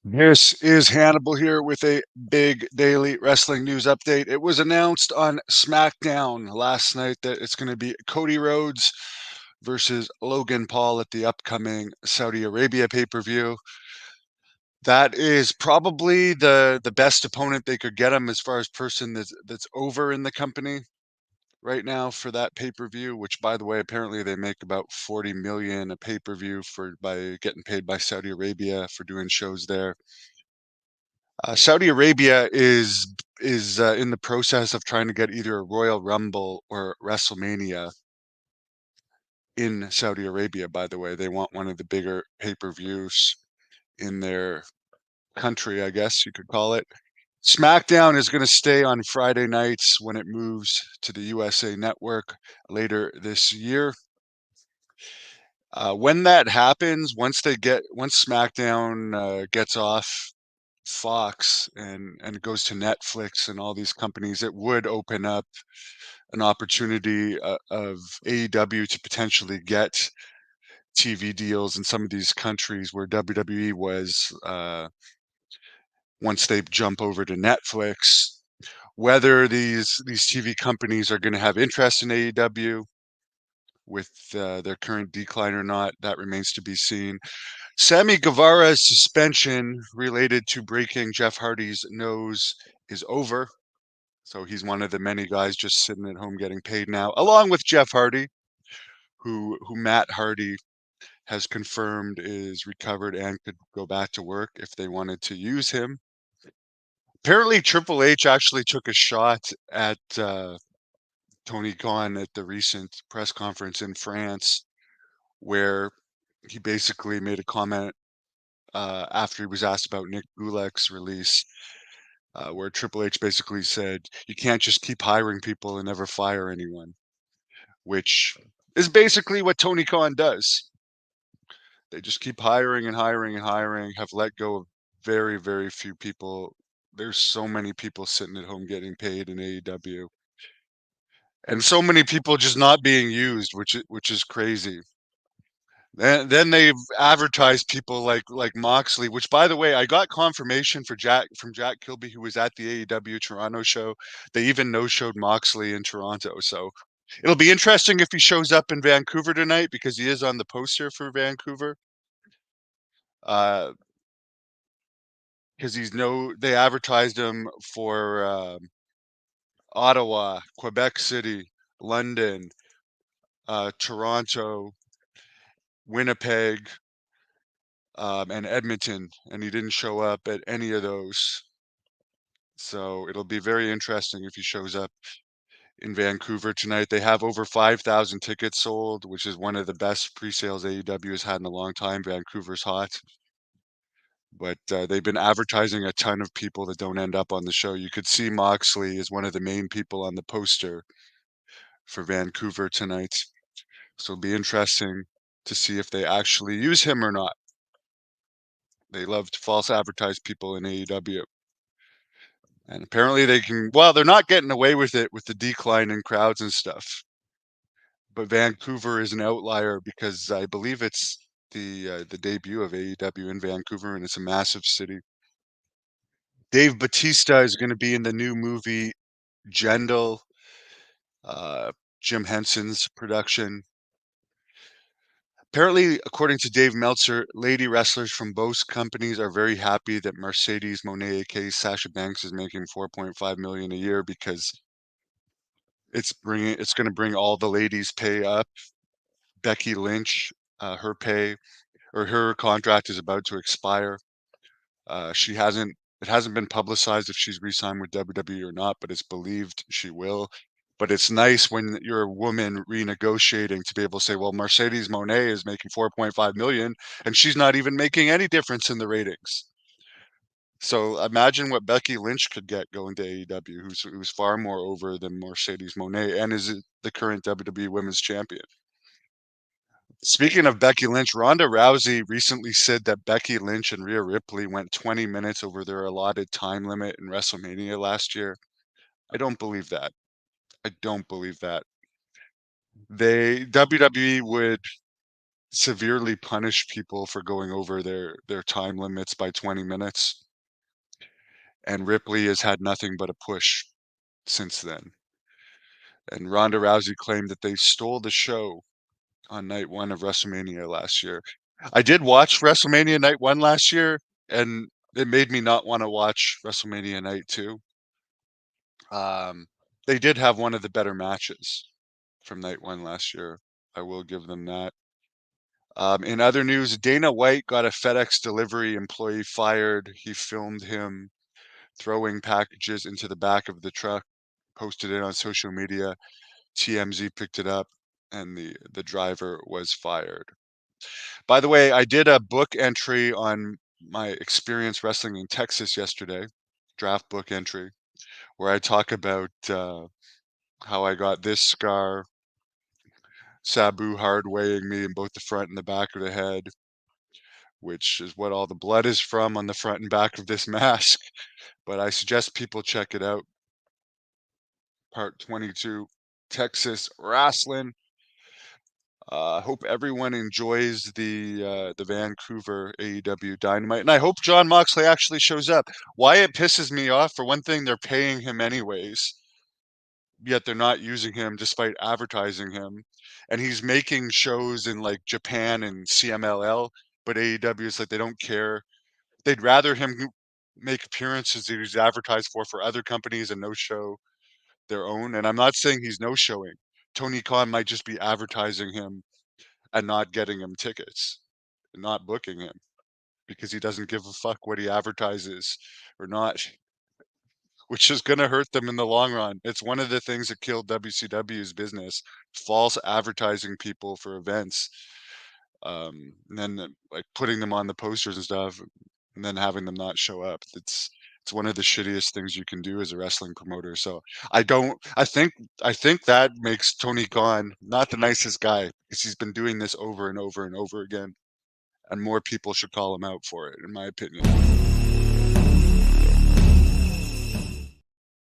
This is Hannibal here with a big daily wrestling news update. It was announced on SmackDown last night that it's going to be Cody Rhodes versus Logan Paul at the upcoming Saudi Arabia pay-per-view. That is probably the best opponent they could get him as far as person that's over in the company right now for that pay-per-view, which by the way, apparently they make about 40 million a pay-per-view for by getting paid by Saudi Arabia for doing shows there. Saudi Arabia is in the process of trying to get either a Royal Rumble or WrestleMania in Saudi Arabia. By the way, they want one of the bigger pay-per-views in their country, I guess you could call it. SmackDown is going to stay on Friday nights when it moves to the USA Network later this year. When that happens, once SmackDown gets off Fox and goes to Netflix and all these companies, it would open up an opportunity of AEW to potentially get TV deals in some of these countries where WWE was once they jump over to Netflix. Whether these TV companies are going to have interest in AEW with their current decline or not, that remains to be seen. Sammy Guevara's suspension related to breaking Jeff Hardy's nose is over. So he's one of the many guys just sitting at home getting paid now, along with Jeff Hardy, who Matt Hardy has confirmed is recovered and could go back to work if they wanted to use him. Apparently, Triple H actually took a shot at Tony Khan at the recent press conference in France, where he basically made a comment after he was asked about Nick Gulak's release, where Triple H basically said, "You can't just keep hiring people and never fire anyone," which is basically what Tony Khan does. They just keep hiring and hiring and hiring, have let go of very, very few people. There's so many people sitting at home getting paid in AEW, and so many people just not being used, which is crazy. Then they've advertised people like Moxley, which by the way, I got confirmation from Jack Kilby, who was at the AEW Toronto show. They even no-showed Moxley in Toronto, so it'll be interesting if he shows up in Vancouver tonight because he is on the poster for Vancouver. Uh, because they advertised him for Ottawa, Quebec City, London, Toronto, Winnipeg, and Edmonton, and he didn't show up at any of those. So it'll be very interesting if he shows up in Vancouver tonight. They have over 5,000 tickets sold, which is one of the best pre-sales AEW has had in a long time. Vancouver's hot. But they've been advertising a ton of people that don't end up on the show. You could see Moxley is one of the main people on the poster for Vancouver tonight. So it'll be interesting to see if they actually use him or not. They love to false advertise people in AEW. And apparently they can, well, they're not getting away with it with the decline in crowds and stuff. But Vancouver is an outlier because I believe it's the debut of AEW in Vancouver, and it's a massive city. Dave Batista is going to be in the new movie Jendal, uh, Jim Henson's production. Apparently, according to Dave Meltzer, lady wrestlers from both companies are very happy that Mercedes Moné, aka Sasha Banks, is making 4.5 million a year because it's going to bring all the ladies' pay up. Becky Lynch, her pay or her contract is about to expire. She hasn't it hasn't been publicized if she's re-signed with WWE or not, but it's believed she will. But it's nice when you're a woman renegotiating to be able to say, well, Mercedes Monet is making 4.5 million and she's not even making any difference in the ratings. So imagine what Becky Lynch could get going to AEW, who's far more over than Mercedes Monet and is the current WWE Women's Champion. Speaking of Becky Lynch, Ronda Rousey recently said that Becky Lynch and Rhea Ripley went 20 minutes over their allotted time limit in WrestleMania last year. I don't believe that. I don't believe that. WWE would. severely punish people for going over their time limits by 20 minutes, and Ripley has had nothing but a push since then. And Ronda Rousey claimed that they stole the show on night 1 of WrestleMania last year. I did watch WrestleMania night 1 last year, and it made me not wanna watch WrestleMania night 2. Um, they did have one of the better matches from night 1 last year. I will give them that. In other news, Dana White got a FedEx delivery employee fired. He filmed him throwing packages into the back of the truck, posted it on social media. TMZ picked it up, and the driver was fired. By the way, I did a book entry on my experience wrestling in Texas yesterday, draft book entry, where I talk about how I got this scar, Sabu hard weighing me in both the front and the back of the head, which is what all the blood is from on the front and back of this mask. But I suggest people check it out. Part 22, Texas wrestling. Hope everyone enjoys the Vancouver AEW Dynamite, and I hope John Moxley actually shows up. Why it pisses me off, for one thing, they're paying him anyways, yet they're not using him despite advertising him, and he's making shows in like Japan and CMLL, but AEW is like they don't care. They'd rather him make appearances that he's advertised for other companies and no show their own. And I'm not saying he's no showing. Tony Khan might just be advertising him and not getting him tickets, and not booking him because he doesn't give a fuck what he advertises or not, which is going to hurt them in the long run. It's one of the things that killed WCW's business, false advertising people for events, and then like putting them on the posters and stuff, and then having them not show up. It's one of the shittiest things you can do as a wrestling promoter. So I don't. I think that makes Tony Khan not the nicest guy because he's been doing this over and over and over again, and more people should call him out for it, in my opinion.